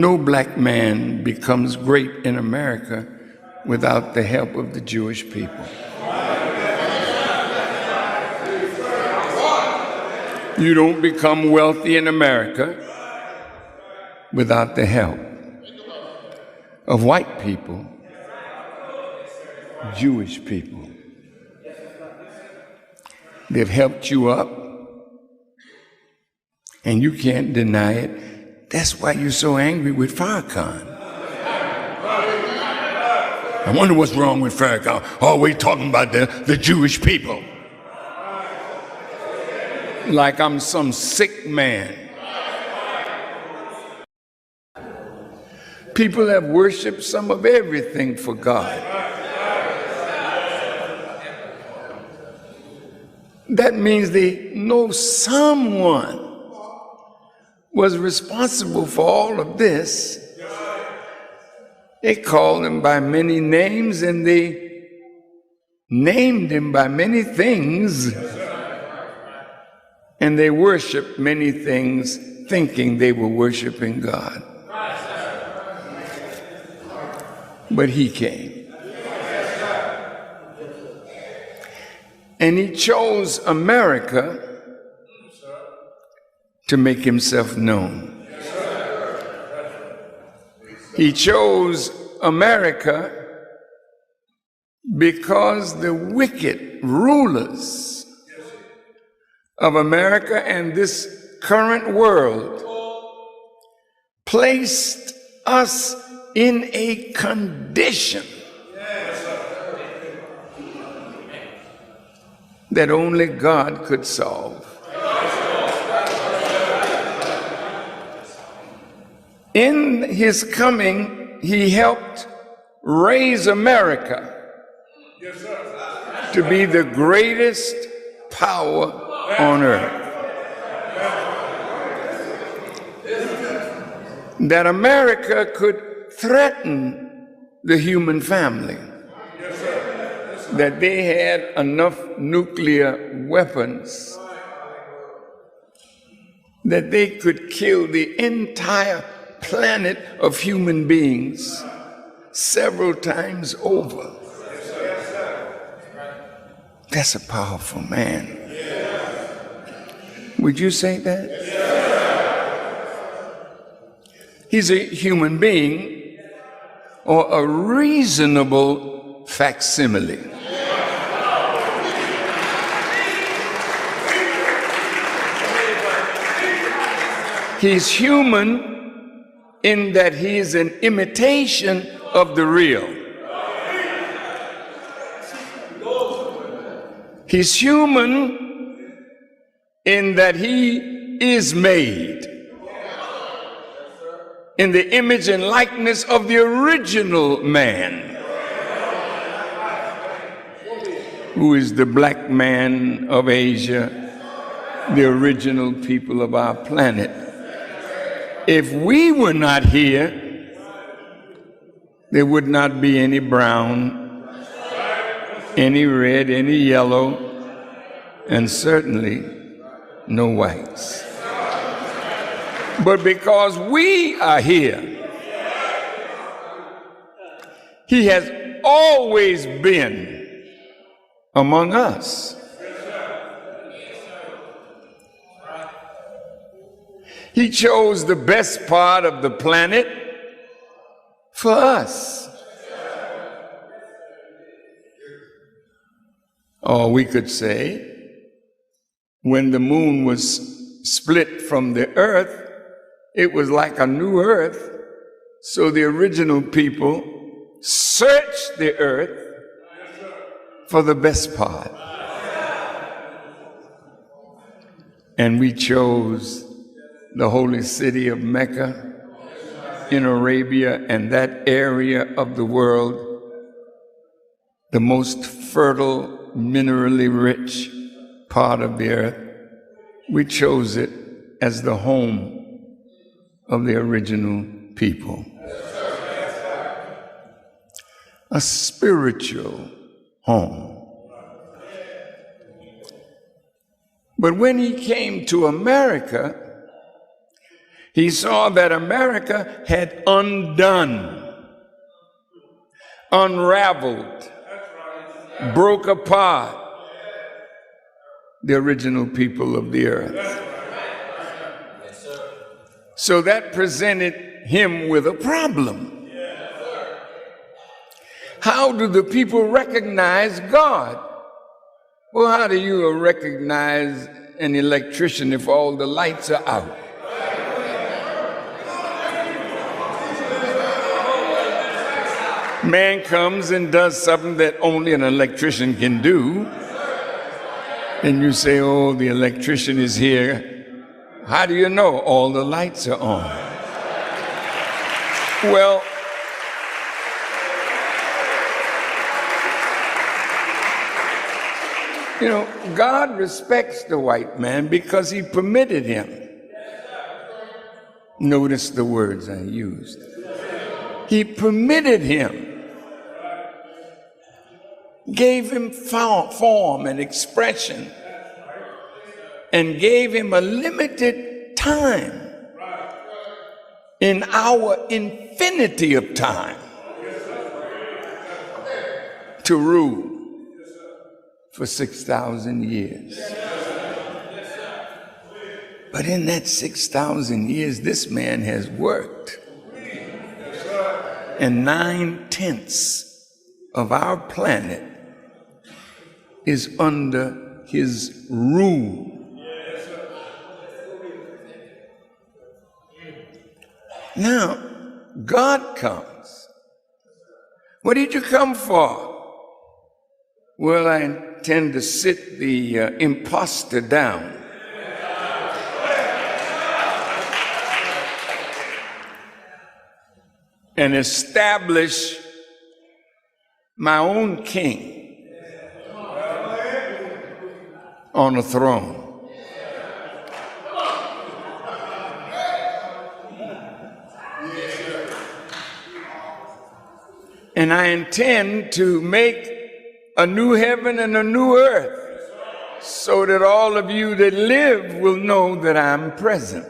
No black man becomes great in America without the help of the Jewish people. You don't become wealthy in America without the help of white people, Jewish people. They've helped you up, and you can't deny it. That's why you're so angry with FARRAKHAN. I wonder what's wrong with FARRAKHAN. Always talking about the Jewish people. Like I'm some sick man. People have worshiped some of everything for God. That means they know someone was responsible for all of this. They called him by many names and they named him by many things. And they worshiped many things thinking they were worshiping God. But he came. And he chose America to make himself known. He chose America because the wicked rulers of America and this current world placed us in a condition that only God could solve. In his coming, he helped raise America to be the greatest power on earth. That America could threaten the human family. That they had enough nuclear weapons that they could kill the entire planet of human beings several times over. That's a powerful man. Would you say that? He's a human being or a reasonable facsimile. He's human in that he's an imitation of the real. He's human in that he is made in the image and likeness of the original man, who is the black man of Asia, the original people of our planet. If we were not here, there would not be any brown, any red, any yellow, and certainly no whites. But because we are here, he has always been among us. He chose the best part of the planet for us. Or we could say, when the moon was split from the earth, it was like a new earth. So the original people searched the earth for the best part. And we chose the holy city of Mecca in Arabia and that area of the world, the most fertile, minerally rich part of the earth. We chose it as the home of the original people. A spiritual home. But when he came to America, He saw that America had unraveled, broke apart the original people of the earth. So that presented him with a problem. How do the people recognize God? Well, how do you recognize an electrician if all the lights are out? Man comes and does something that only an electrician can do. And you say, oh, the electrician is here. How do you know all the lights are on? Well, you know, God respects the white man because he permitted him. Notice the words I used. He permitted him. Gave him form and expression, and gave him a limited time in our infinity of time to rule for 6,000 years. But in that 6,000 years, this man has worked, and 9/10 of our planet is under his rule. Now, God comes. What did you come for? Well, I intend to sit the imposter down. And establish my own king on a throne. And I intend to make a new heaven and a new earth so that all of you that live will know that I'm present.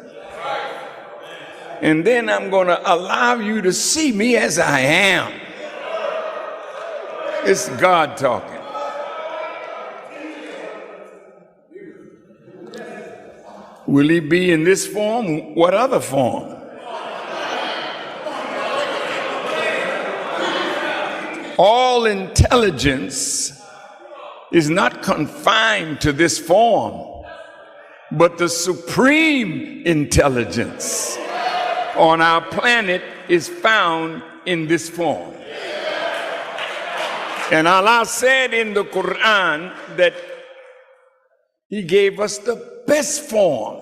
And then I'm going to allow you to see me as I am. It's God talking. Will he be in this form? What other form? All intelligence is not confined to this form, but the supreme intelligence on our planet is found in this form. And Allah said in the Quran that he gave us the best form.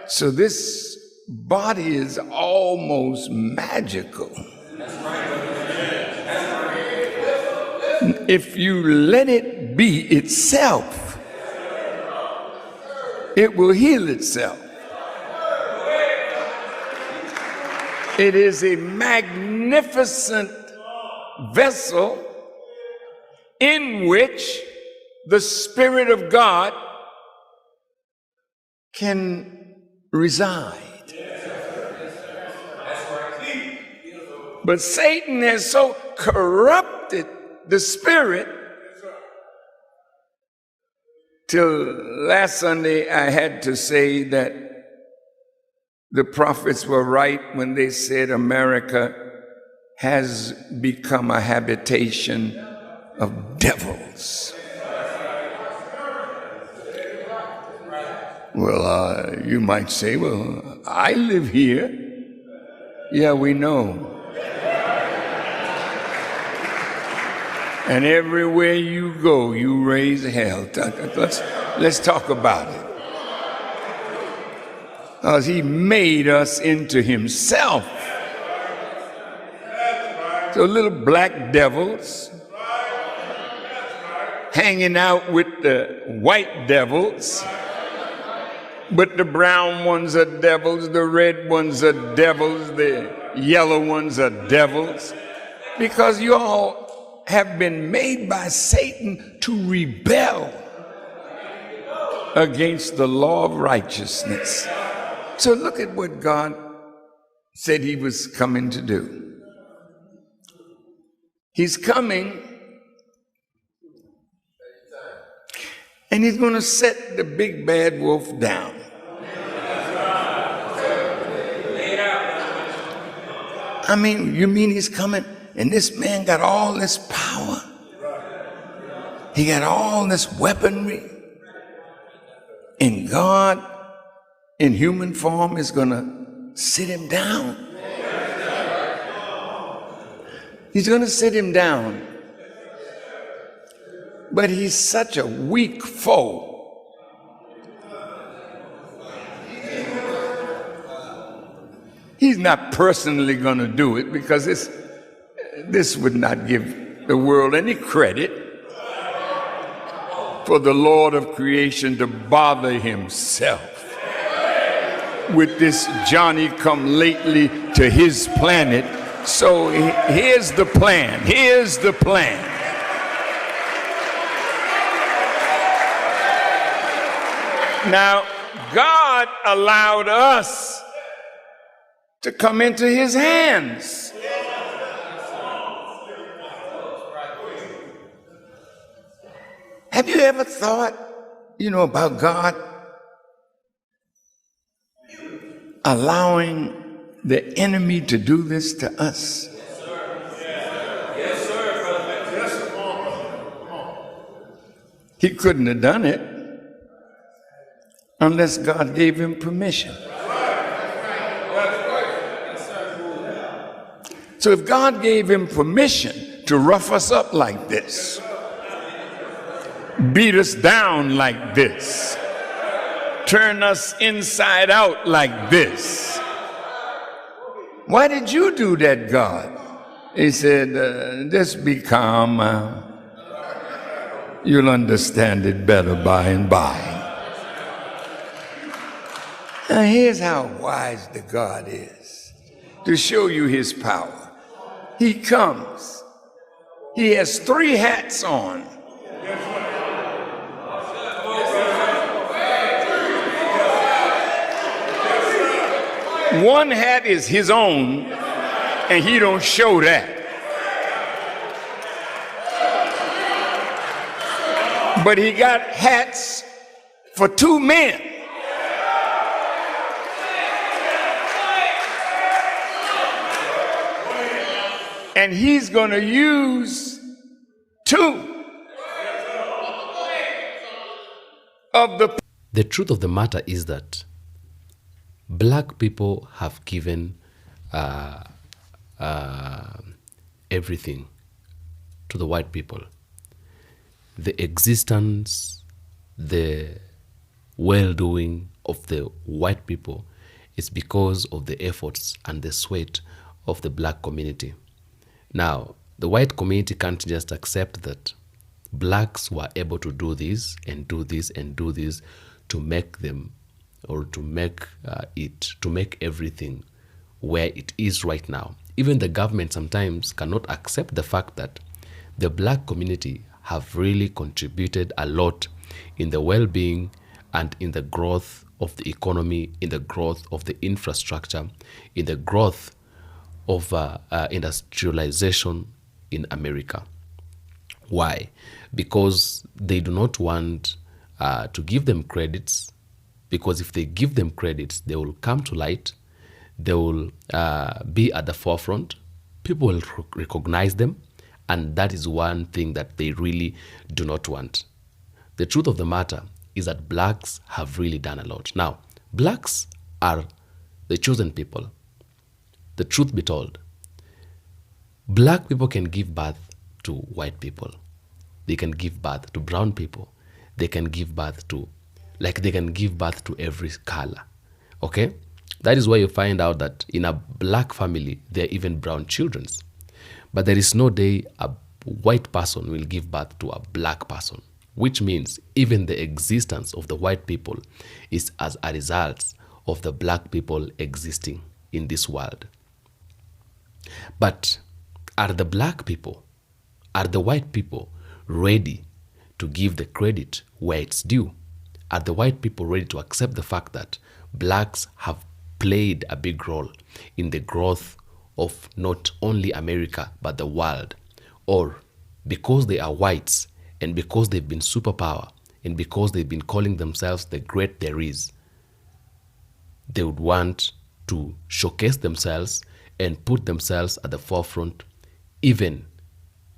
So this body is almost magical. If you let it be itself, it will heal itself. It is a magnificent vessel in which the Spirit of God can reside. But Satan has so corrupted the Spirit till last Sunday I had to say that the prophets were right when they said America has become a habitation of devils. Well, you might say, well, I live here. Yeah, we know. And everywhere you go, you raise hell. Let's talk about it. Because he made us into himself. So little black devils hanging out with the white devils, but the brown ones are devils, the red ones are devils, the yellow ones are devils, because you all have been made by Satan to rebel against the law of righteousness. So look at what God said he was coming to do. He's coming, and he's going to set the big bad wolf down. I mean, you mean he's coming, and this man got all this power. He got all this weaponry. And God, in human form, is going to sit him down. He's going to sit him down. But he's such a weak foe. He's not personally going to do it, because this would not give the world any credit for the Lord of creation to bother himself with this Johnny-come-lately to his planet. So here's the plan. Here's the plan. Now, God allowed us to come into his hands. Have you ever thought, about God allowing the enemy to do this to us? He couldn't have done it unless God gave him permission. So if God gave him permission to rough us up like this, beat us down like this, turn us inside out like this, why did you do that, God? He said, just be calm. You'll understand it better by and by. Now here's how wise the God is, to show you his power. He comes. He has 3 hats on. One hat is his own, and he don't show that. But he got hats for 2 men. And he's going to use 2 of the... The truth of the matter is that black people have given everything to the white people. The existence, the well-doing of the white people is because of the efforts and the sweat of the black community. Now, the white community can't just accept that blacks were able to do this and do this and do this to make them, or to make to make everything where it is right now. Even the government sometimes cannot accept the fact that the black community have really contributed a lot in the well-being and in the growth of the economy, in the growth of the infrastructure, in the growth of industrialization in America. Why? Because they do not want to give them credits, because if they give them credits, they will come to light, they will be at the forefront, people will recognize them, and that is one thing that they really do not want. The truth of the matter is that blacks have really done a lot. Now, blacks are the chosen people. The truth be told, black people can give birth to white people. They can give birth to brown people. They can give birth to, they can give birth to every color. Okay? That is why you find out that in a black family, there are even brown children. But there is no day a white person will give birth to a black person, which means even the existence of the white people is as a result of the black people existing in this world. But are the black people, are the white people ready to give the credit where it's due? Are the white people ready to accept the fact that blacks have played a big role in the growth of not only America but the world? Or because they are whites and because they've been superpower and because they've been calling themselves the great there is, they would want to showcase themselves and put themselves at the forefront even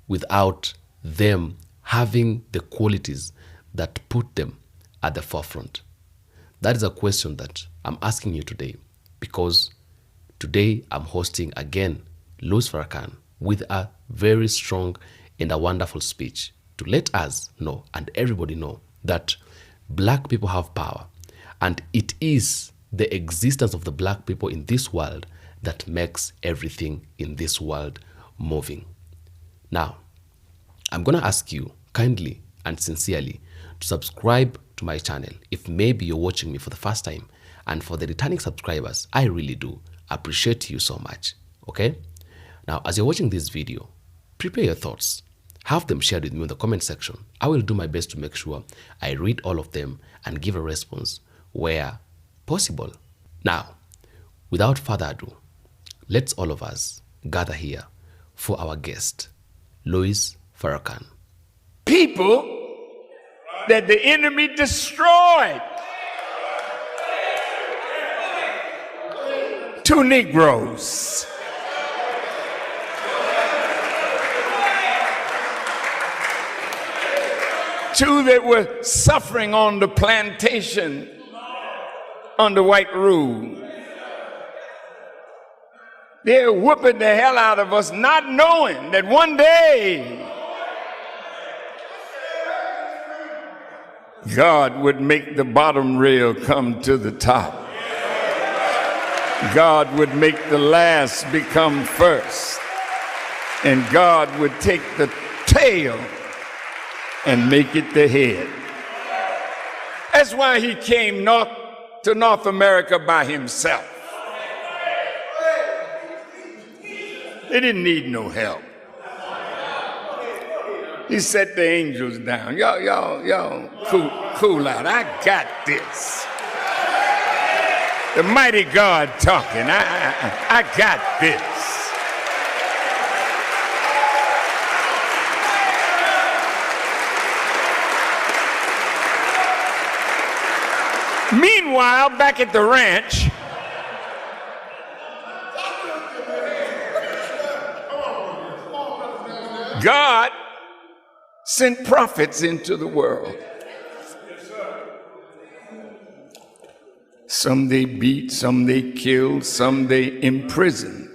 without them having the qualities that put them at the forefront? That is a question that I'm asking you today, because today I'm hosting again Louis Farrakhan with a very strong and a wonderful speech to let us know and everybody know that black people have power, and it is the existence of the black people in this world that makes everything in this world moving. Now, I'm going to ask you kindly and sincerely to subscribe to my channel if maybe you're watching me for the first time. And for the returning subscribers, I really do appreciate you so much. Okay? Now, as you're watching this video, prepare your thoughts. Have them shared with me in the comment section. I will do my best to make sure I read all of them and give a response where possible. Now, without further ado, let's all of us gather here for our guest, Louis Farrakhan. People that the enemy destroyed. 2 Negroes. Two that were suffering on the plantation under white rule. They're whooping the hell out of us, not knowing that one day God would make the bottom rail come to the top. God would make the last become first. And God would take the tail and make it the head. That's why he came to North America by himself. They didn't need no help. He set the angels down. Y'all, cool out. I got this. The mighty God talking. I got this. Meanwhile, back at the ranch, God sent prophets into the world. Some they beat, some they killed, some they imprisoned.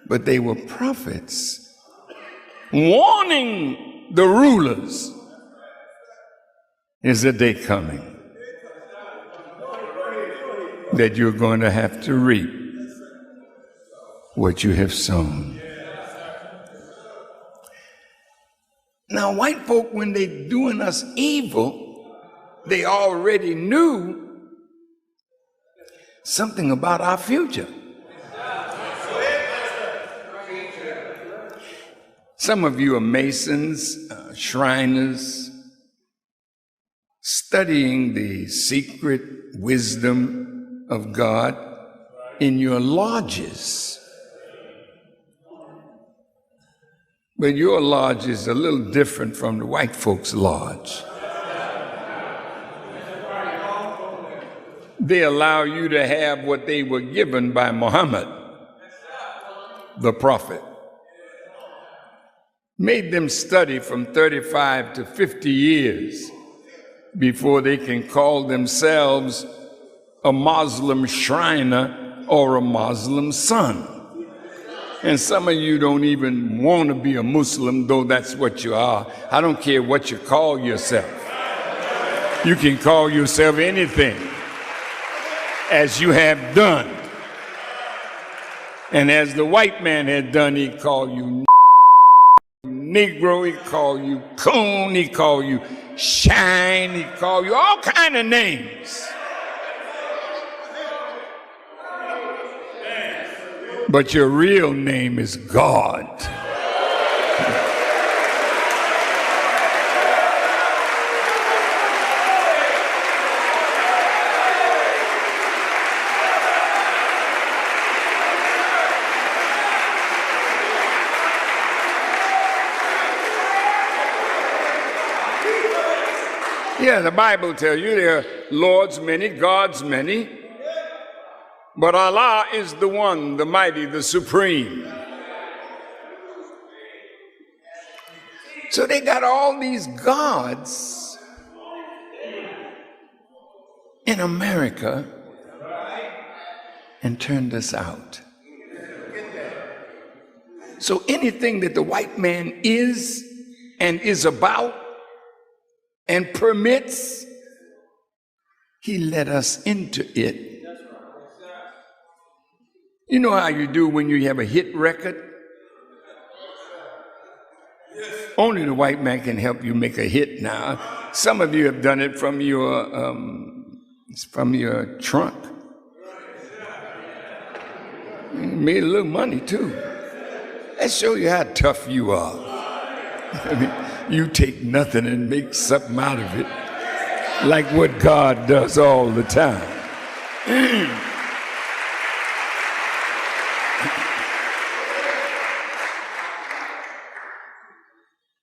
But they were prophets warning the rulers, is a day coming that you're going to have to reap what you have sown. Now, white folk, when they doing us evil, they already knew something about our future. Some of you are Masons, Shriners, studying the secret wisdom of God in your lodges. But your lodge is a little different from the white folks' lodge. They allow you to have what they were given by Muhammad, the prophet. Made them study from 35 to 50 years before they can call themselves a Muslim Shriner or a Muslim son. And some of you don't even want to be a Muslim, though that's what you are. I don't care what you call yourself. You can call yourself anything, as you have done. And as the white man had done, he called you Negro, he called you coon, he called you shine, he called you all kind of names. But your real name is God. Yeah, the Bible tells you there are lords many, gods many, but Allah is the one, the mighty, the supreme. So they got all these gods in America and turned us out. So anything that the white man is and is about and permits, he let us into it. You know how you do when you have a hit record? Only the white man can help you make a hit now. Some of you have done it from your trunk. You made a little money too. That shows you how tough you are. I mean, you take nothing and make something out of it, like what God does all the time.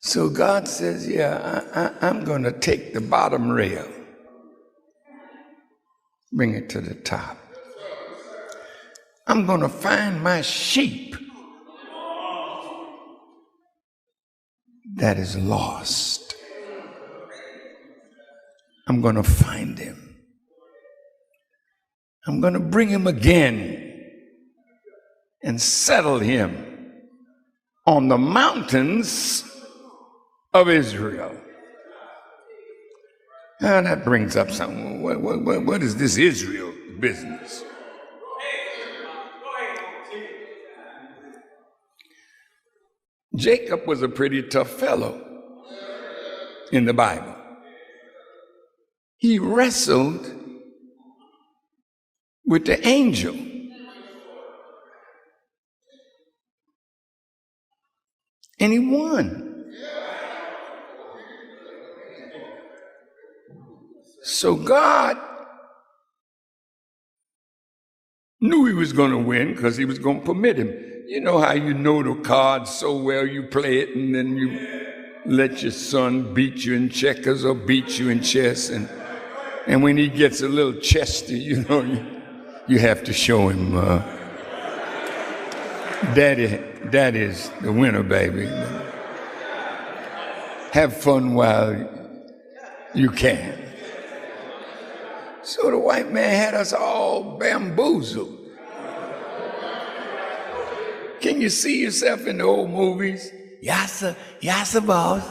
So God says, yeah, I'm going to take the bottom rail, bring it to the top. I'm going to find my sheep that is lost. I'm going to find him. I'm going to bring him again and settle him on the mountains of Israel. Now that brings up something. What is this Israel business? Jacob was a pretty tough fellow in the Bible. He wrestled with the angel. And he won. So God knew he was going to win because he was going to permit him. You know how you know the cards so well, you play it and then you let your son beat you in checkers or beat you in chess. And when he gets a little chesty, you know, you have to show him, Daddy's the winner, baby. Have fun while you can. So the white man had us all bamboozled. Can you see yourself in the old movies? Yes, sir. Yes, sir, boss.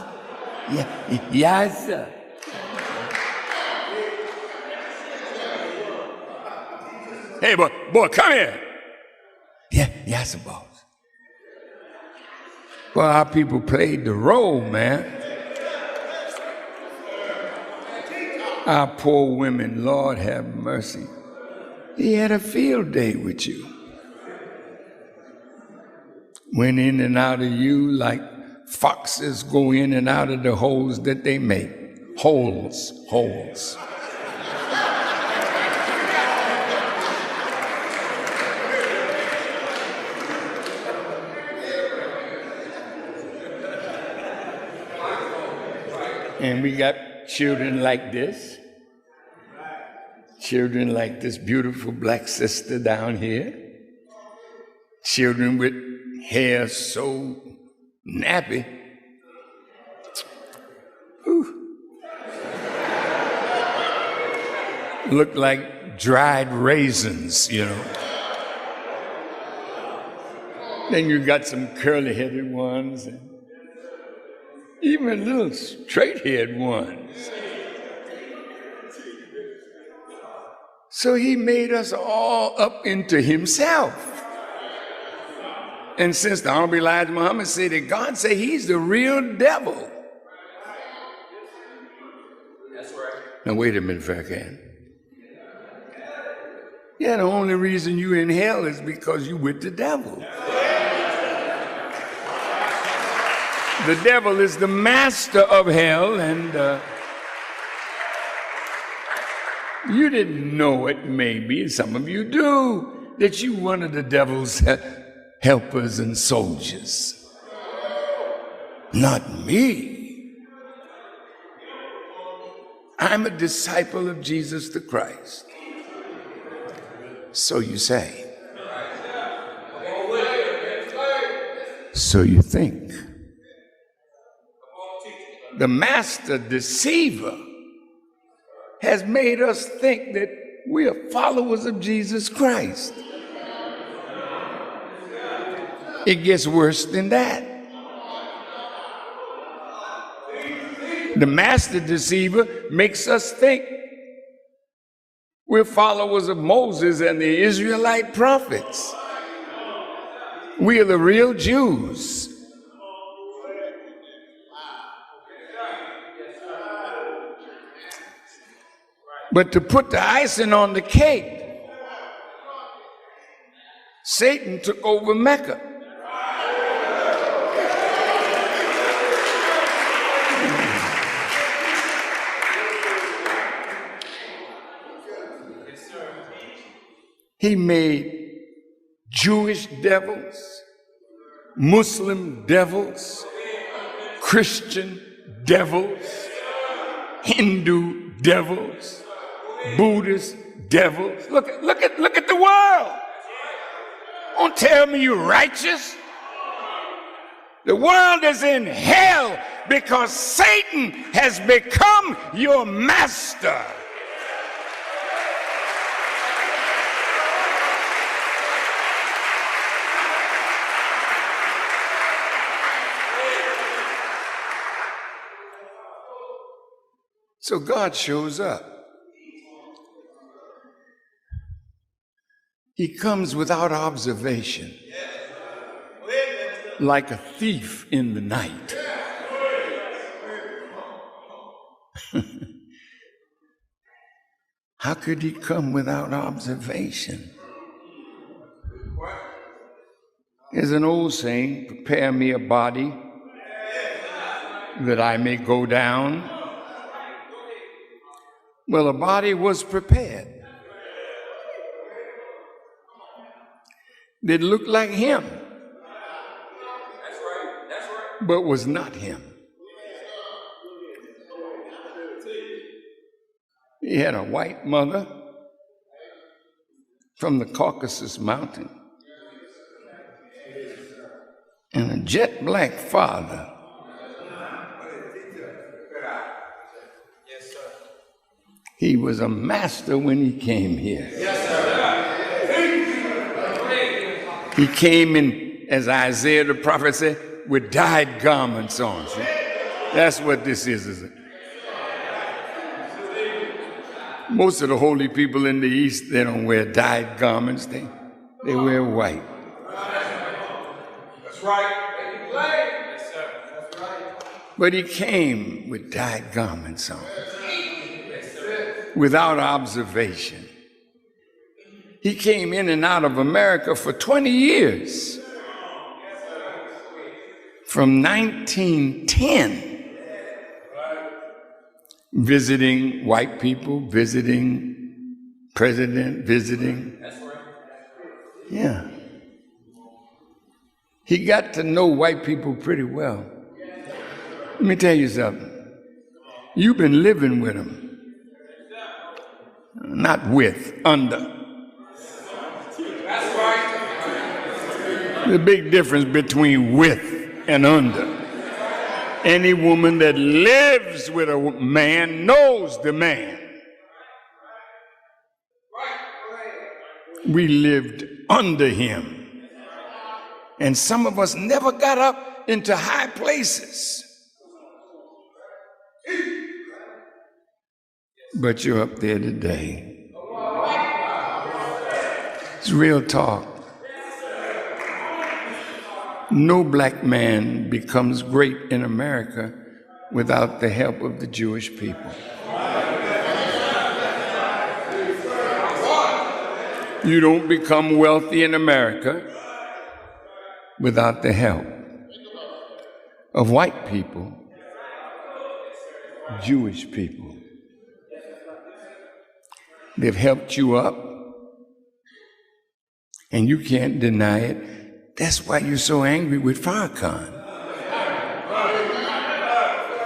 Yeah, yes, sir. Hey, boy, come here. Yeah, yes, sir, boss. Well, our people played the role, man. Our poor women, Lord have mercy. He had a field day with you. Went in and out of you like foxes go in and out of the holes that they make. Holes. And we got children like this. Children like this beautiful black sister down here. Children with hair so nappy. Whew. Look like dried raisins, you know. Then you got some curly-headed ones and even little straight-haired ones. So he made us all up into himself. And since the Honorable Elijah Muhammad said that God said he's the real devil. That's right. Now wait a minute, Farrakhan. Yeah, the only reason you in hell is because you with the devil. The devil is the master of hell, and you didn't know it, maybe, some of you do, that you one of the devil's helpers and soldiers. Not me. I'm a disciple of Jesus the Christ. So you say. So you think. The master deceiver has made us think that we are followers of Jesus Christ. It gets worse than that. The master deceiver makes us think we're followers of Moses and the Israelite prophets. We are the real Jews. But to put the icing on the cake, Satan took over Mecca. He made Jewish devils, Muslim devils, Christian devils, Hindu devils, Buddhist devils. Look at the world. Don't tell me you're righteous. The world is in hell because Satan has become your master. So God shows up. He comes without observation, like a thief in the night. How could he come without observation? There's an old saying, prepare me a body that I may go down. Well, a body was prepared. That looked like him, but was not him. He had a white mother from the Caucasus Mountain and a jet black father. He was a master when he came here. He came in, as Isaiah the prophet said, with dyed garments on. See? That's what this is it? Most of the holy people in the East, they don't wear dyed garments. They wear white. That's right. Yes, sir. That's right. But he came with dyed garments on, without observation. He came in and out of America for 20 years. From 1910, visiting white people, visiting president, visiting. Yeah. He got to know white people pretty well. Let me tell you something. You've been living with them. Not with, under. The big difference between with and under. Any woman that lives with a man knows the man. We lived under him. And some of us never got up into high places. But you're up there today. It's real talk. No black man becomes great in America without the help of the Jewish people. You don't become wealthy in America without the help of white people, Jewish people. They've helped you up, and you can't deny it. That's why you're so angry with Farrakhan.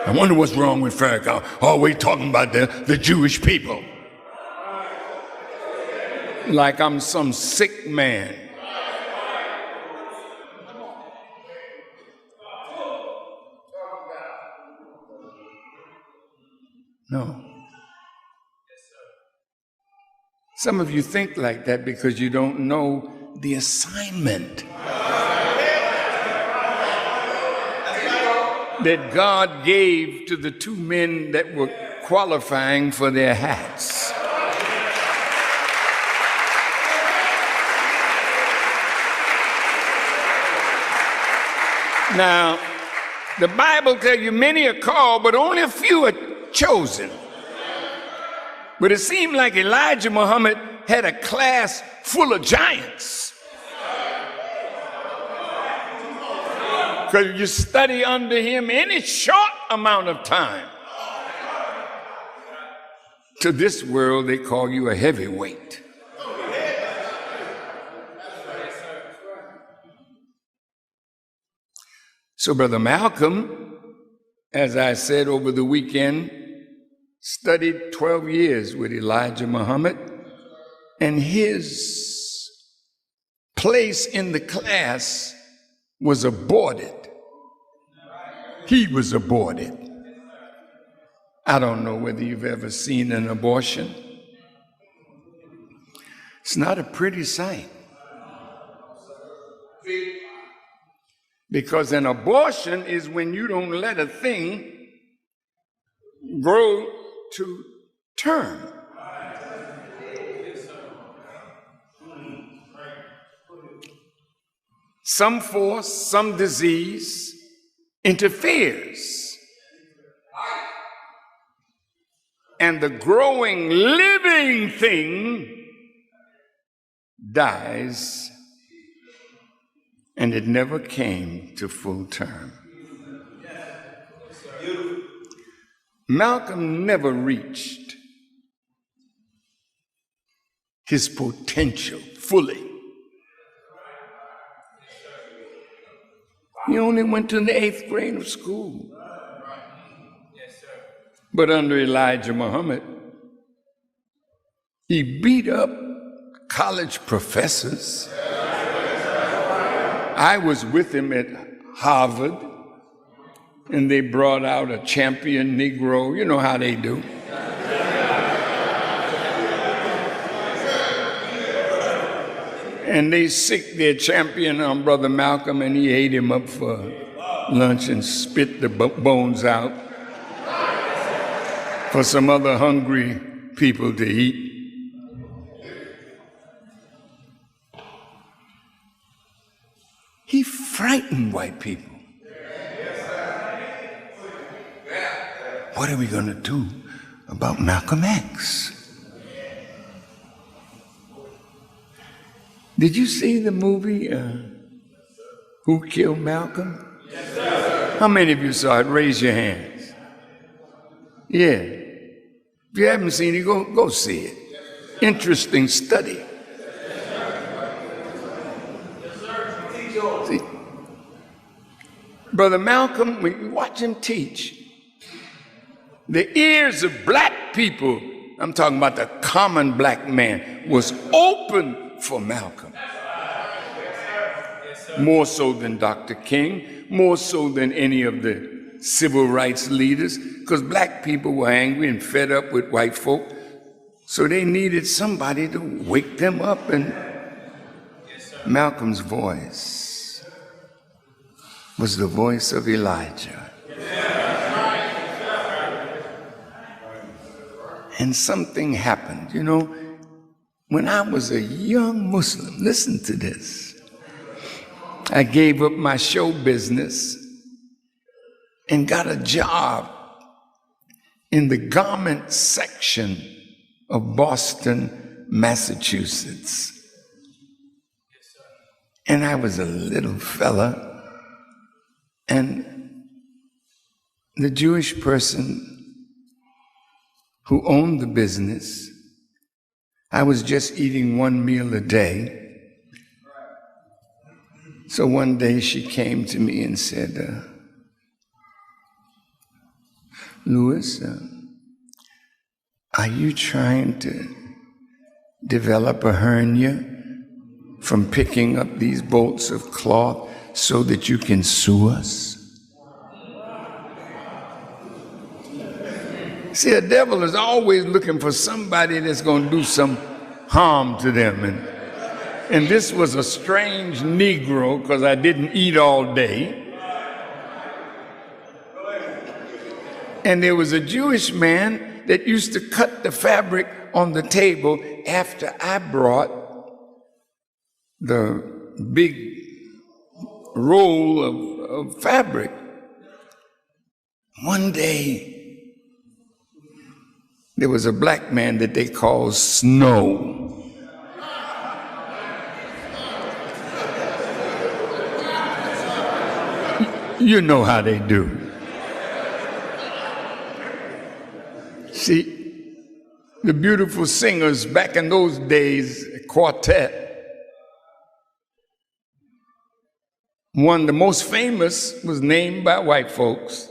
I wonder what's wrong with Farrakhan. Always talking about the Jewish people. Like I'm some sick man. No. Some of you think like that because you don't know the assignment that God gave to the two men that were qualifying for their hats. Now, the Bible tells you many are called, but only a few are chosen. But it seemed like Elijah Muhammad had a class full of giants. Because you study under him any short amount of time. To this world, they call you a heavyweight. So Brother Malcolm, as I said over the weekend, studied 12 years with Elijah Muhammad, and his place in the class was aborted. He was aborted. I don't know whether you've ever seen an abortion. It's not a pretty sight. Because an abortion is when you don't let a thing grow to term. Some force, some disease interferes. And the growing, living thing dies, and it never came to full term. Malcolm never reached his potential fully. He only went to the 8th grade of school. But under Elijah Muhammad, he beat up college professors. I was with him at Harvard, and they brought out a champion Negro. You know how they do. And they sicked their champion on Brother Malcolm, and he ate him up for lunch and spit the bones out for some other hungry people to eat. He frightened white people. What are we going to do about Malcolm X? Did you see the movie, Who Killed Malcolm? How many of you saw it? Raise your hands. Yeah. If you haven't seen it, go see it. Interesting study. See, Brother Malcolm, when you watch him teach, the ears of black people, I'm talking about the common black man, was open for Malcolm. More so than Dr. King, more so than any of the civil rights leaders, because black people were angry and fed up with white folk, so they needed somebody to wake them up. And Malcolm's voice was the voice of Elijah. And something happened. You know, when I was a young Muslim, listen to this, I gave up my show business and got a job in the garment section of Boston, Massachusetts. And I was a little fella, and the Jewish person who owned the business, I was just eating one meal a day. So one day she came to me and said, Louis, are you trying to develop a hernia from picking up these bolts of cloth so that you can sue us? See, the devil is always looking for somebody that's going to do some harm to them. And this was a strange Negro, because I didn't eat all day. And there was a Jewish man that used to cut the fabric on the table after I brought the big roll of fabric. One day, there was a black man that they called Snow. You know how they do. See, the beautiful singers back in those days, quartet, one, the most famous, was named by white folks,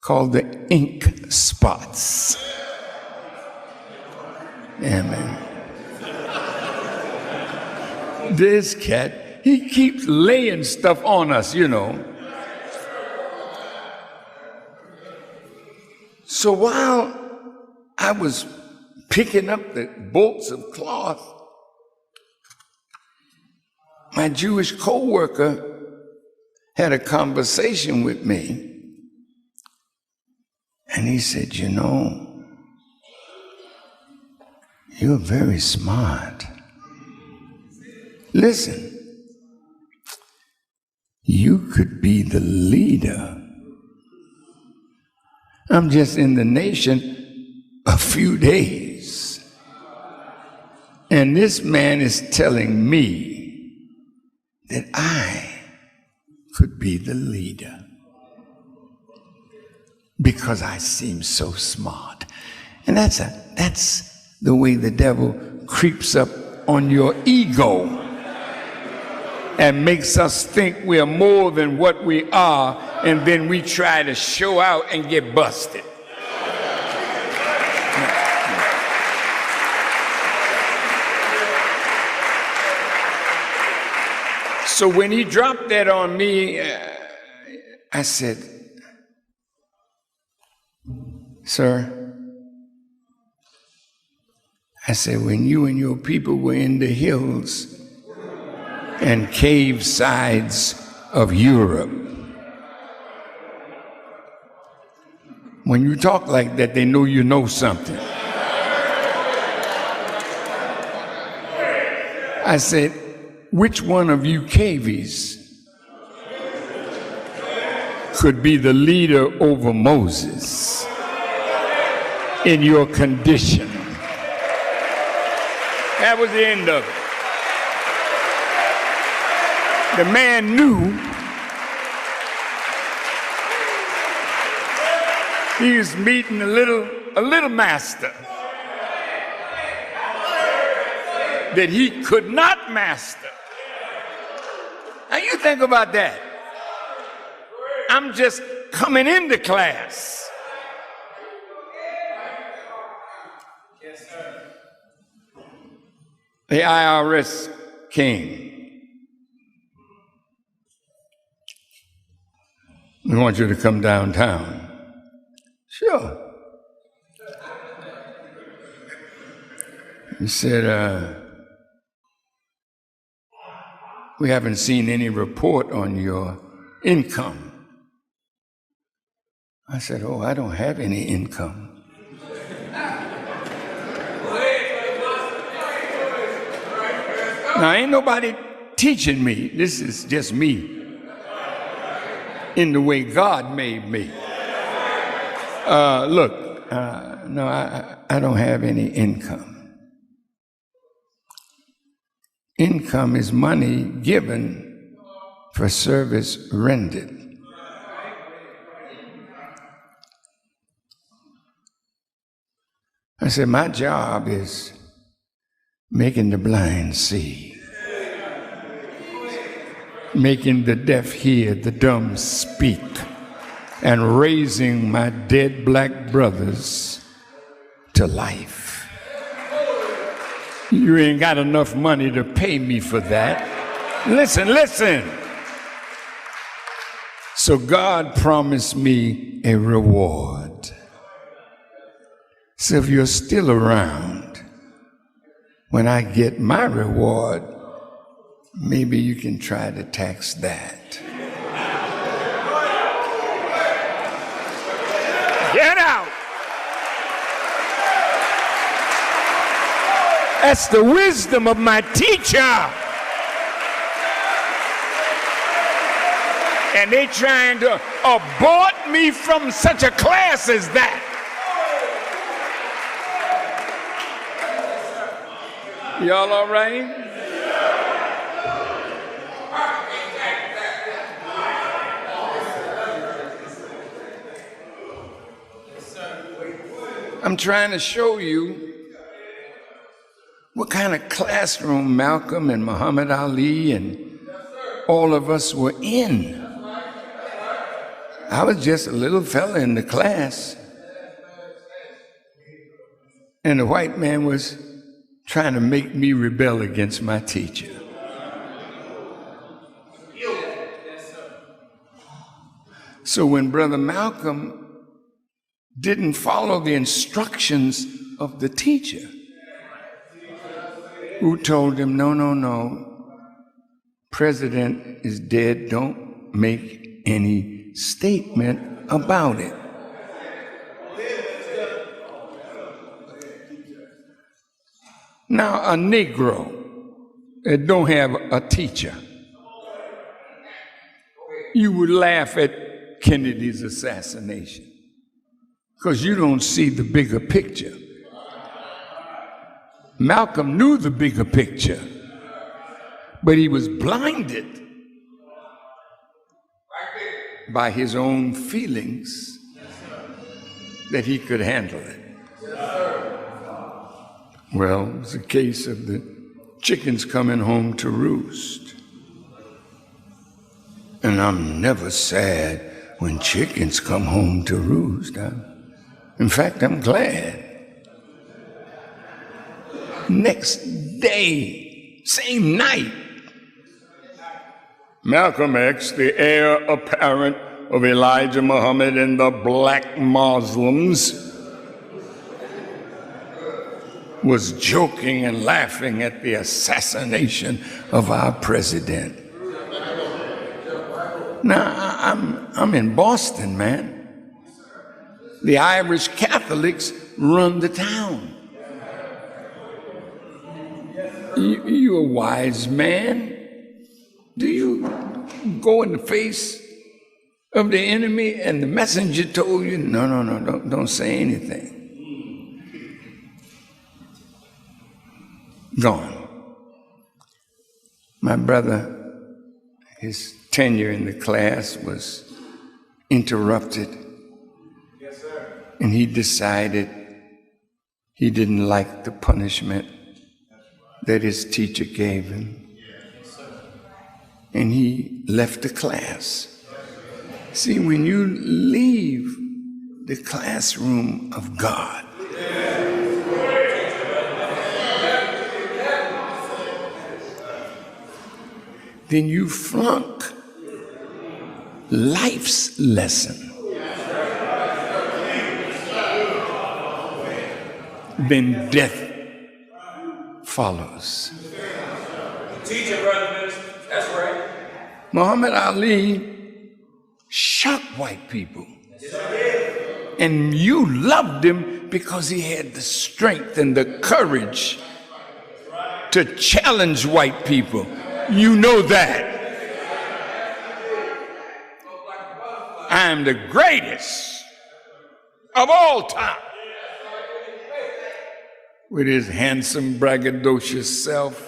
called the Ink Spots. Yeah, man. This cat, he keeps laying stuff on us, you know. So while I was picking up the bolts of cloth, my Jewish co-worker had a conversation with me, and he said, you know, you're very smart. Listen, you could be the leader. I'm just in the nation a few days, and this man is telling me that I could be the leader because I seem so smart. And that's the way the devil creeps up on your ego and makes us think we are more than what we are, and then we try to show out and get busted. So when he dropped that on me, I said, sir, I said, when you and your people were in the hills and cave sides of Europe, when you talk like that, they know you know something. I said, which one of you cavies could be the leader over Moses in your condition? That was the end of it. The man knew he was meeting a little master that he could not master. Now you think about that. I'm just coming into class. Yes, sir. The IRS king. We want you to come downtown. Sure. He said, we haven't seen any report on your income. I said, oh, I don't have any income. Now, ain't nobody teaching me. This is just me in the way God made me. Look, no, I don't have any income. Income is money given for service rendered. I said, my job is making the blind see, making the deaf hear, the dumb speak, and raising my dead black brothers to life. You ain't got enough money to pay me for that. Listen. So God promised me a reward. So if you're still around, when I get my reward, maybe you can try to tax that. Get out! That's the wisdom of my teacher. And they trying to abort me from such a class as that. Y'all all right? I'm trying to show you what kind of classroom Malcolm and Muhammad Ali and all of us were in. I was just a little fella in the class, and the white man was trying to make me rebel against my teacher. So when Brother Malcolm didn't follow the instructions of the teacher, who told him, no, President is dead, don't make any statement about it. Now, a Negro that don't have a teacher, you would laugh at Kennedy's assassination because you don't see the bigger picture. Malcolm knew the bigger picture, but he was blinded by his own feelings that he could handle it. Well, it's a case of the chickens coming home to roost. And I'm never sad when chickens come home to roost. In fact, I'm glad. Next day, same night, Malcolm X, the heir apparent of Elijah Muhammad and the black Muslims, was joking and laughing at the assassination of our president. Now, I'm in Boston, man. The Irish Catholics run the town. You a wise man. Do you go in the face of the enemy and the messenger told you, no, don't say anything? Gone. My brother, his tenure in the class was interrupted. Yes, sir. And he decided he didn't like the punishment that his teacher gave him. Yes, sir. And he left the class. See, when you leave the classroom of God, then you flunk life's lesson. Then death follows. Teach it, brother minister. That's right. Muhammad Ali shocked white people. And you loved him because he had the strength and the courage to challenge white people. You know that. I am the greatest of all time. With his handsome, braggadocious self.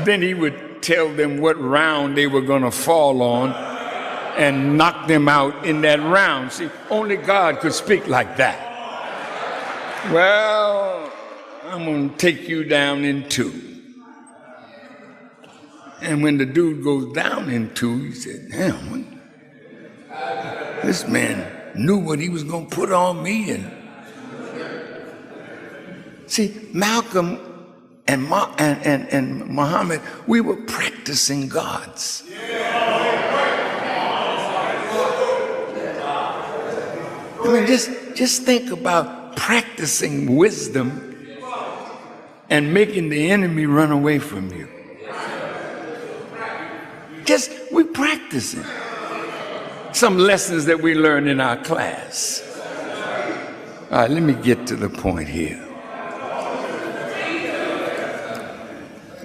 Then he would tell them what round they were going to fall on and knock them out in that round. See, only God could speak like that. Well, I'm going to take you down in two. And when the dude goes down in two, he said, damn, This man knew what he was going to put on me. And see, Malcolm and Muhammad, we were practicing gods. I mean, just think about practicing wisdom and making the enemy run away from you. We practicing some lessons that we learned in our class. All right, let me get to the point here.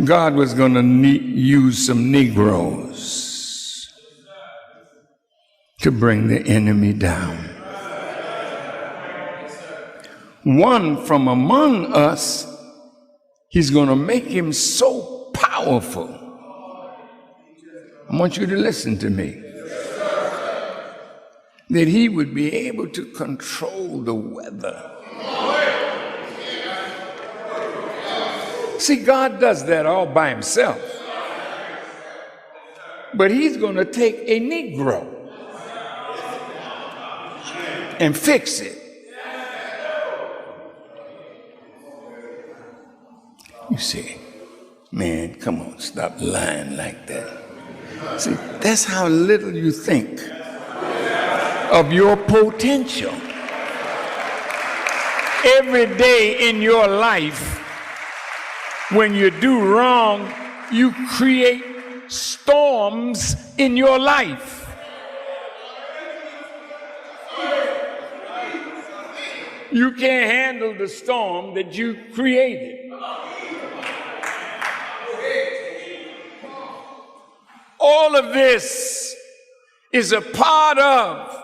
God was going to use some Negroes to bring the enemy down. One from among us, he's going to make him so powerful. I want you to listen to me. That he would be able to control the weather. See, God does that all by himself. But he's going to take a Negro and fix it. You see, man, come on, stop lying like that. See, that's how little you think of your potential. Every day in your life, when you do wrong, you create storms in your life. You can't handle the storm that you created. All of this is a part of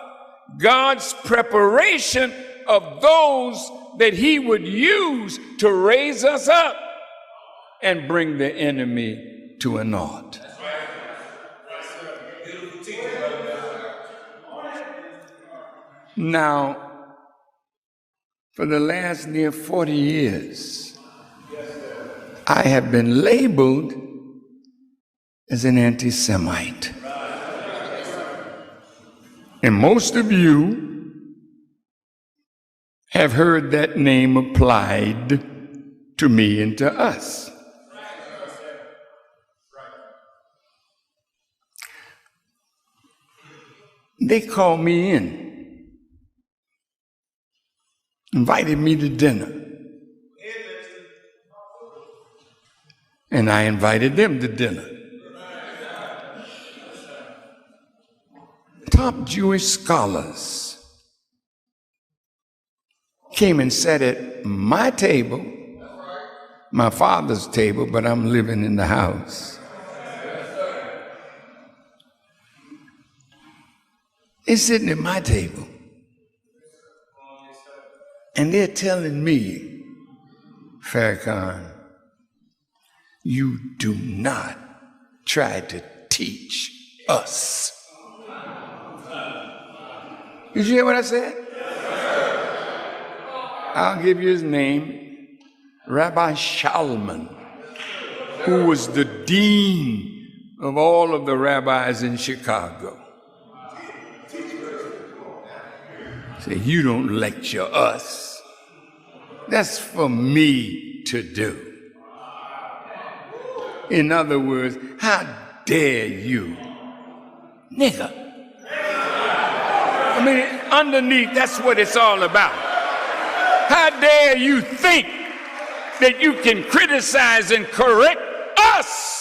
God's preparation of those that he would use to raise us up and bring the enemy to a naught. Now, for the last near 40 years, I have been labeled as an anti-Semite. And most of you have heard that name applied to me and to us. They called me in, invited me to dinner, and I invited them to dinner. Top Jewish scholars came and sat at my table, my father's table, but I'm living in the house. They're sitting at my table, and they're telling me, Farrakhan, you do not try to teach us. Did you hear what I said? I'll give you his name, Rabbi Shalman, who was the dean of all of the rabbis in Chicago. Say, you don't lecture us. That's for me to do. In other words, how dare you, nigga? I mean, underneath, that's what it's all about. How dare you think that you can criticize and correct us?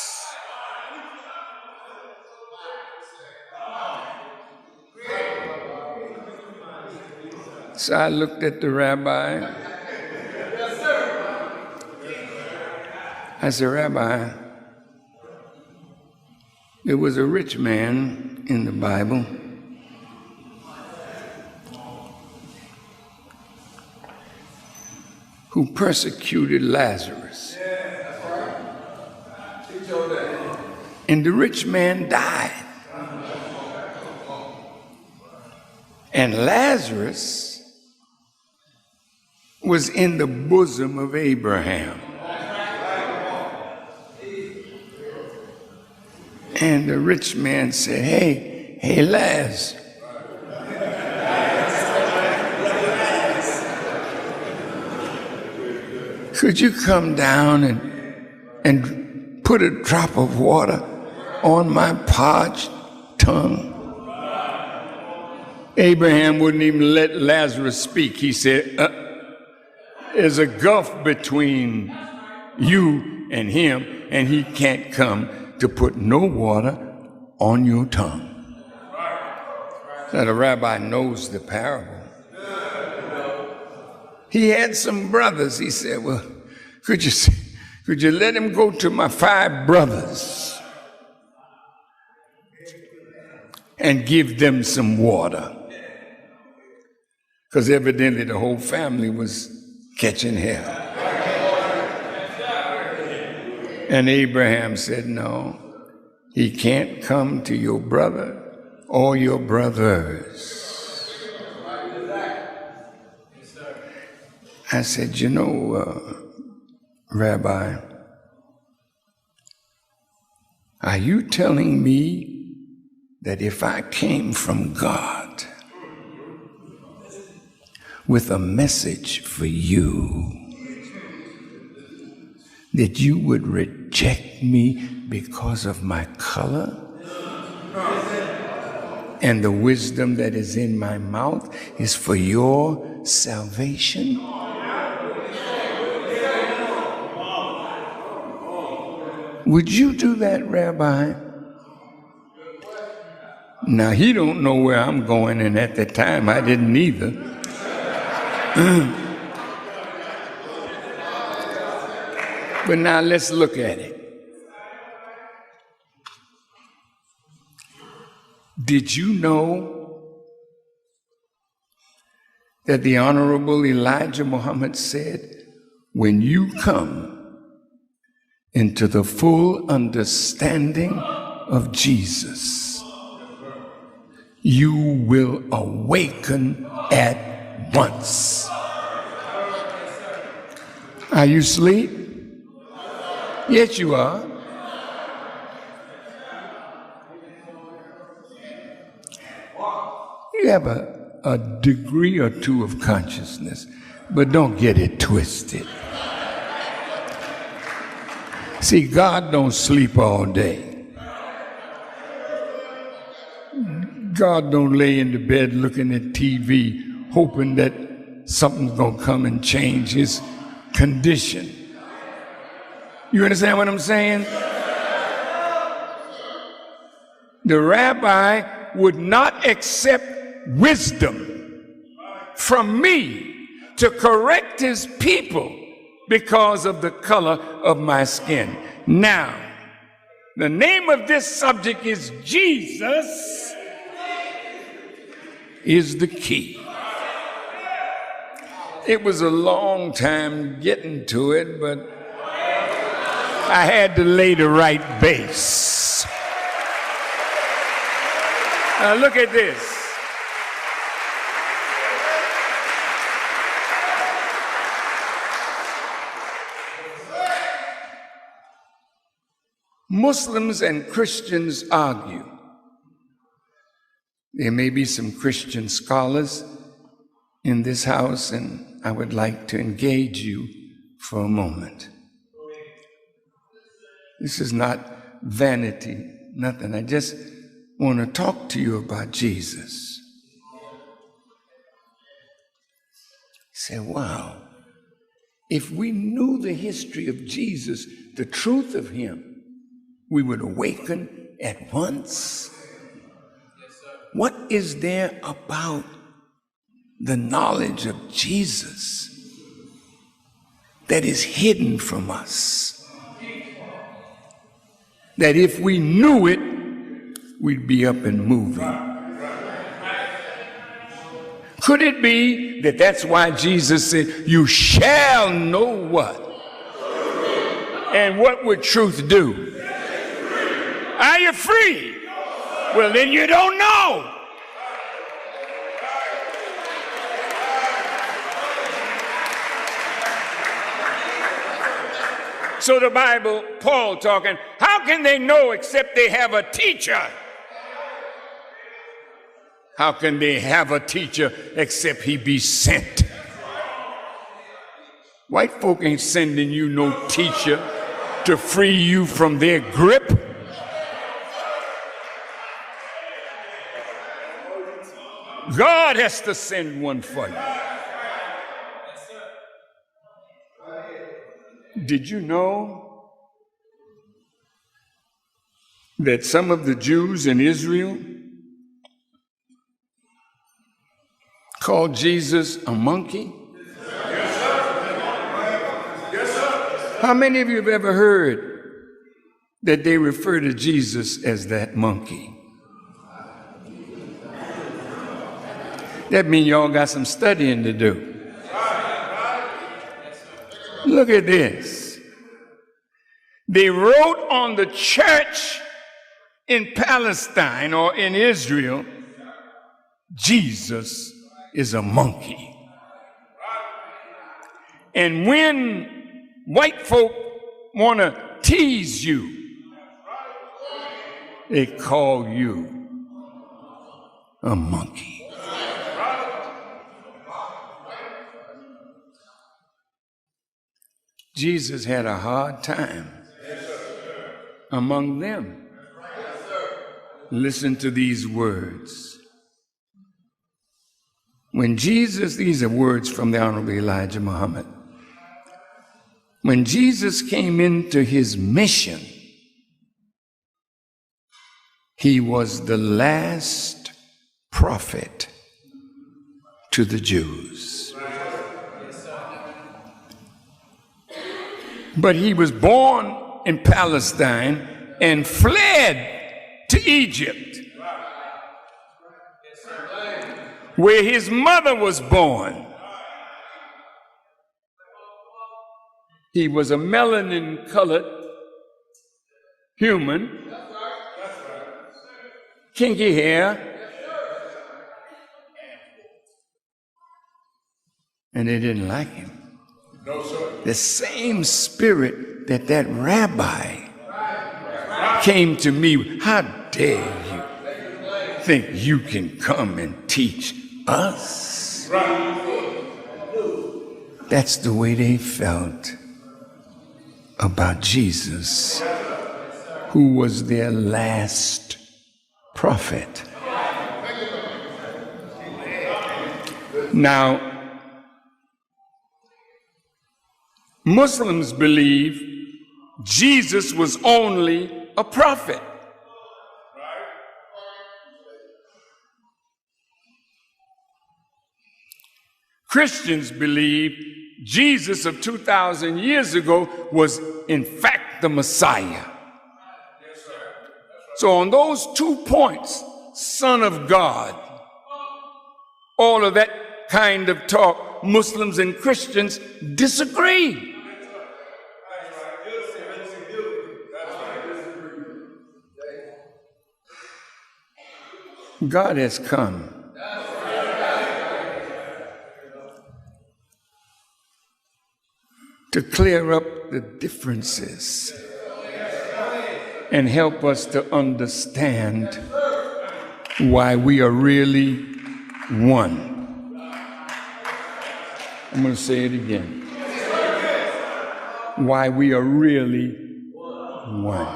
So I looked at the rabbi. I said, Rabbi, there was a rich man in the Bible who persecuted Lazarus. And the rich man died. And Lazarus was in the bosom of Abraham. And the rich man said, hey, Laz, could you come down and put a drop of water on my parched tongue? Abraham wouldn't even let Lazarus speak. He said, there's a gulf between you and him, and he can't come to put no water on your tongue. Now the rabbi knows the parable. He had some brothers. He said, well, could you let him go to my 5 brothers and give them some water? Because evidently the whole family was catching hell. And Abraham said, no, he can't come to your brother or your brothers. I said, you know, Rabbi, are you telling me that if I came from God with a message for you, that you would reject me because of my color and the wisdom that is in my mouth is for your salvation? Would you do that, Rabbi? Now, he don't know where I'm going, and at the time I didn't either. But now let's look at it. Did you know that the Honorable Elijah Muhammad said, when you come into the full understanding of Jesus, you will awaken at once. Are you asleep? Yes, you are. You have a degree or two of consciousness, but don't get it twisted. See, God don't sleep all day. God don't lay in the bed looking at TV, hoping that something's going to come and change his condition. You understand what I'm saying? The rabbi would not accept wisdom from me to correct his people because of the color of my skin. Now, the name of this subject is Jesus is the key. It was a long time getting to it, but I had to lay the right base. Now look at this. Muslims and Christians argue. There may be some Christian scholars in this house, and I would like to engage you for a moment. This is not vanity, nothing. I just want to talk to you about Jesus. Say, wow, if we knew the history of Jesus, the truth of him, we would awaken at once. What is there about the knowledge of Jesus that is hidden from us, that if we knew it, we'd be up and moving? Could it be that that's why Jesus said, you shall know what? And what would truth do? Are you free? Well, then you don't know. So the Bible, Paul talking, how can they know except they have a teacher? How can they have a teacher except he be sent? White folk ain't sending you no teacher to free you from their grip. God has to send one for you. Did you know that some of the Jews in Israel called Jesus a monkey? Yes, sir. Yes, sir. How many of you have ever heard that they refer to Jesus as that monkey? That means y'all got some studying to do. Look at this. They wrote on the church in Palestine or in Israel, Jesus is a monkey. And when white folk want to tease you, they call you a monkey. Jesus had a hard time among them. Listen to these words. When Jesus, these are words from the Honorable Elijah Muhammad. When Jesus came into his mission, he was the last prophet to the Jews. But he was born in Palestine and fled to Egypt, where his mother was born. He was a melanin-colored human, kinky hair, and they didn't like him. No, sir. The same spirit that rabbi came to me. How dare you think you can come and teach us? That's the way they felt about Jesus, who was their last prophet. Now, Muslims believe Jesus was only a prophet. Christians believe Jesus of 2,000 years ago was in fact the Messiah. So on those 2 points, Son of God, all of that kind of talk, Muslims and Christians disagree. God has come to clear up the differences and help us to understand why we are really one. I'm going to say it again. Why we are really one.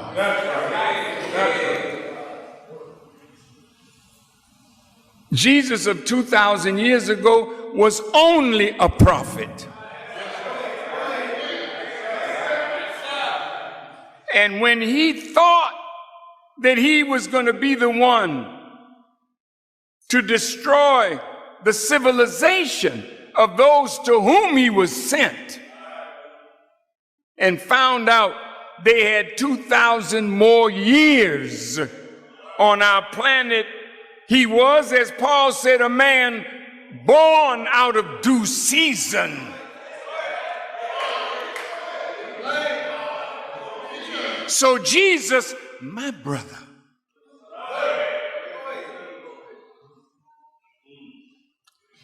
Jesus of 2,000 years ago was only a prophet. And when he thought that he was going to be the one to destroy the civilization of those to whom he was sent, and found out they had 2,000 more years on our planet, he was, as Paul said, a man born out of due season. So Jesus, my brother,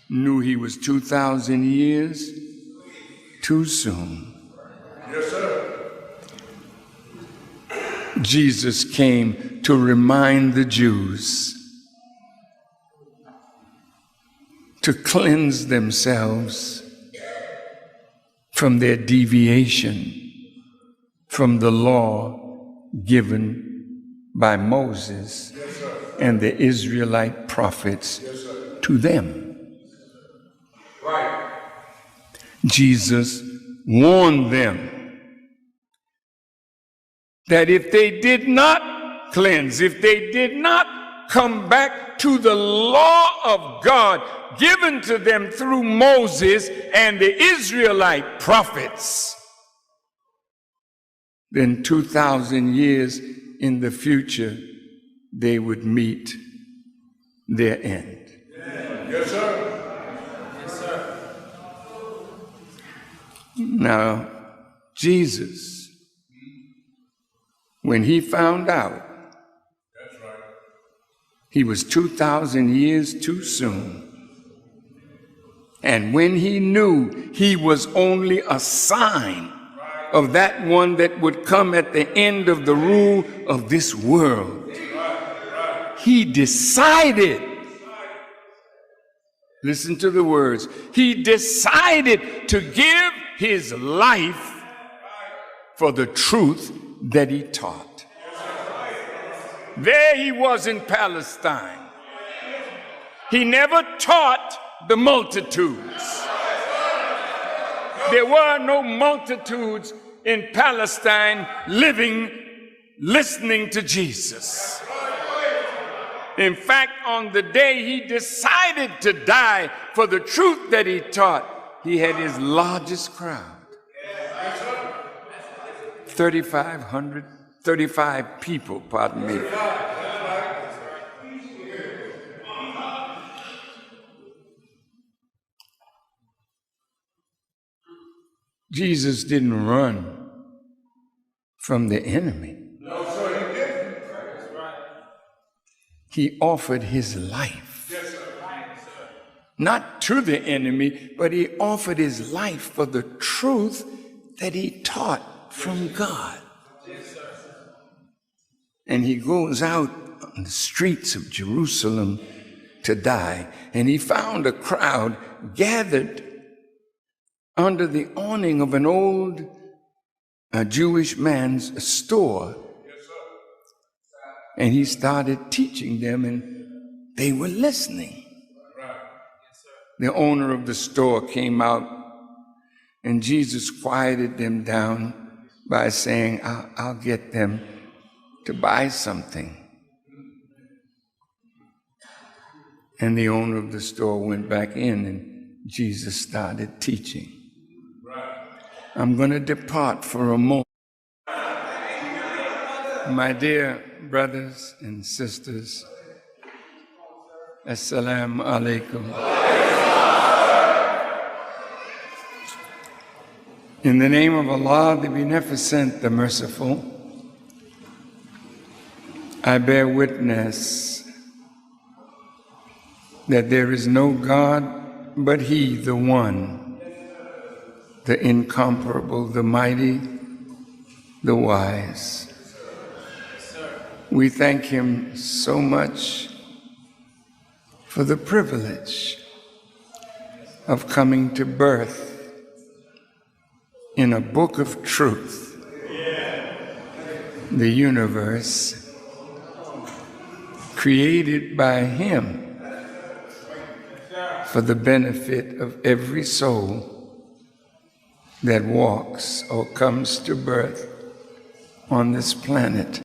knew he was 2,000 years too soon. Yes, sir. Jesus came to remind the Jews to cleanse themselves from their deviation from the law given by Moses and the Israelite prophets to them. Right. Jesus warned them that if they did not cleanse, if they did not come back to the law of God given to them through Moses and the Israelite prophets, then 2,000 years in the future, they would meet their end. Yes, sir. Yes, sir. Now, Jesus, when he found out, That's right. he was 2,000 years too soon. And when he knew he was only a sign of that one that would come at the end of the rule of this world, he decided, listen to the words, he decided to give his life for the truth that he taught. There he was in Palestine. He never taught the multitudes. There were no multitudes in Palestine living, listening to Jesus. In fact, on the day he decided to die for the truth that he taught, he had his largest crowd. 35 people, pardon me. Jesus didn't run from the enemy. No, sir, he didn't. That's right. He offered his life. Yes, sir. Not to the enemy, but he offered his life for the truth that he taught from God. Yes, sir. And he goes out on the streets of Jerusalem to die. And he found a crowd gathered under the awning of an old Jewish man's store. Yes, sir. And he started teaching them, and they were listening. Right. Yes, sir. The owner of the store came out, and Jesus quieted them down by saying, I'll get them to buy something. And the owner of the store went back in, and Jesus started teaching. I'm going to depart for a moment. My dear brothers and sisters, Assalamu alaikum. In the name of Allah, the Beneficent, the Merciful, I bear witness that there is no God but He, the One, the incomparable, the mighty, the wise. We thank Him so much for the privilege of coming to birth in a book of truth, the universe, created by Him for the benefit of every soul that walks or comes to birth on this planet.